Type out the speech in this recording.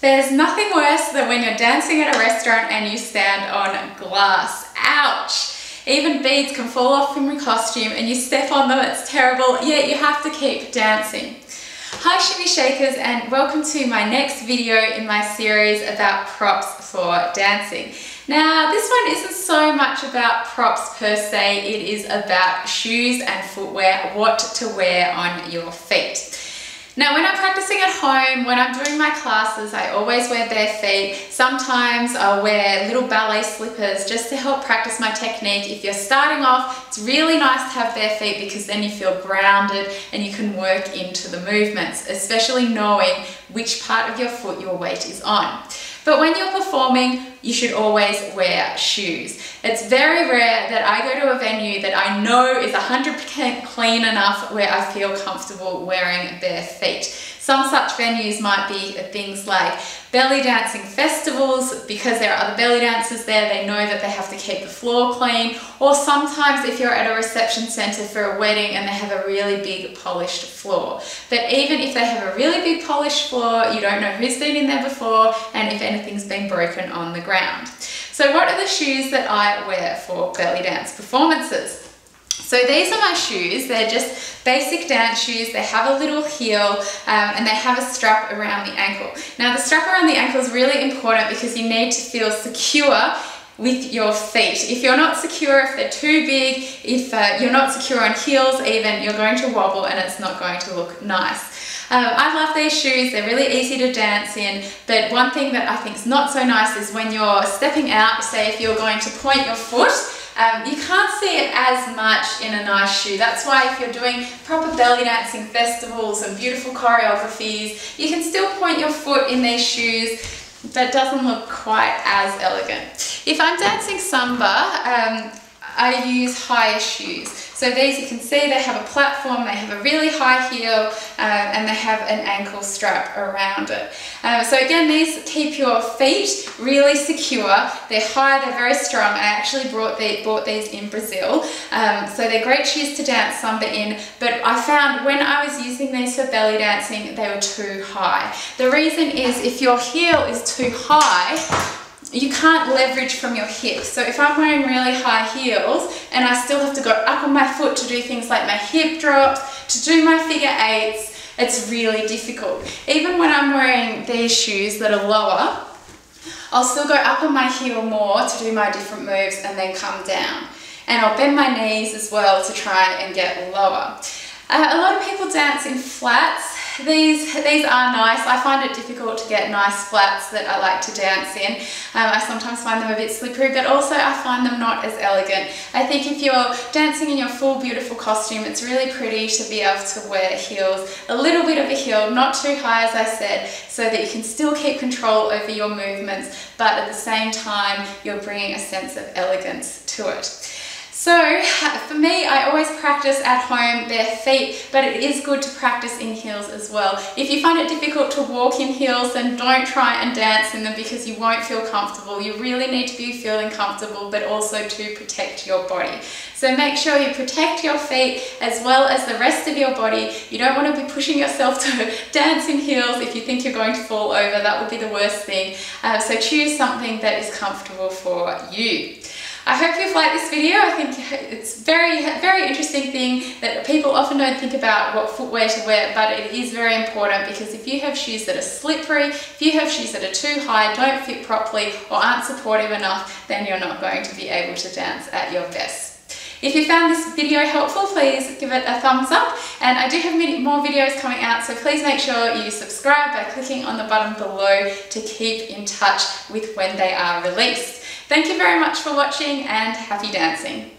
There's nothing worse than when you're dancing at a restaurant and you stand on glass. Ouch! Even beads can fall off from your costume and you step on them, it's terrible, yet you have to keep dancing. Hi Shimmy Shakers, and welcome to my next video in my series about props for dancing. Now this one isn't so much about props per se, it is about shoes and footwear, what to wear on your feet. Now when I'm practicing at home, when I'm doing my classes, I always wear bare feet. Sometimes I'll wear little ballet slippers just to help practice my technique. If you're starting off, it's really nice to have bare feet because then you feel grounded and you can work into the movements, especially knowing which part of your foot your weight is on. But when you're performing, you should always wear shoes. It's very rare that I go to a venue that I know is 100% clean enough where I feel comfortable wearing bare feet. Some such venues might be things like belly dancing festivals. Because there are other belly dancers there, they know that they have to keep the floor clean. Or sometimes if you're at a reception centre for a wedding and they have a really big polished floor. But even if they have a really big polished floor, you don't know who's been in there before and if anything's been broken on the ground. So what are the shoes that I wear for belly dance performances? So these are my shoes. They're just basic dance shoes. They have a little heel and they have a strap around the ankle. Now the strap around the ankle is really important because you need to feel secure with your feet. If you're not secure, if they're too big, if you're not secure on heels even, you're going to wobble and it's not going to look nice. I love these shoes, they're really easy to dance in, but one thing that I think is not so nice is when you're stepping out, say if you're going to point your foot, you can't see it as much in a nice shoe. That's why if you're doing proper belly dancing festivals and beautiful choreographies, you can still point your foot in these shoes, but it doesn't look quite as elegant. If I'm dancing samba, I use higher shoes. So these, you can see they have a platform, they have a really high heel, and they have an ankle strap around it. So again, these keep your feet really secure. They're high, they're very strong. I actually bought these in Brazil. So they're great shoes to dance samba in, but I found when I was using these for belly dancing, they were too high. The reason is if your heel is too high, you can't leverage from your hips. So if I'm wearing really high heels and I still have to go up on my foot to do things like my hip drops, to do my figure eights, it's really difficult. Even when I'm wearing these shoes that are lower, I'll still go up on my heel more to do my different moves and then come down. And I'll bend my knees as well to try and get lower. A lot of people dance in flats. These are nice. I find it difficult to get nice flats that I like to dance in. I sometimes find them a bit slippery, but also I find them not as elegant. I think if you're dancing in your full beautiful costume, it's really pretty to be able to wear heels, a little bit of a heel, not too high as I said, so that you can still keep control over your movements, but at the same time, you're bringing a sense of elegance to it. So for me, I always practice at home bare feet, but it is good to practice in heels as well. If you find it difficult to walk in heels, then don't try and dance in them because you won't feel comfortable. You really need to be feeling comfortable, but also to protect your body. So make sure you protect your feet as well as the rest of your body. You don't want to be pushing yourself to dance in heels if you think you're going to fall over. That would be the worst thing. So choose something that is comfortable for you. I hope you've liked this video. I think it's very interesting thing that people often don't think about what footwear to wear, but it is very important because if you have shoes that are slippery, if you have shoes that are too high, don't fit properly or aren't supportive enough, then you're not going to be able to dance at your best. If you found this video helpful, please give it a thumbs up, and I do have more videos coming out, so please make sure you subscribe by clicking on the button below to keep in touch with when they are released. Thank you very much for watching and happy dancing.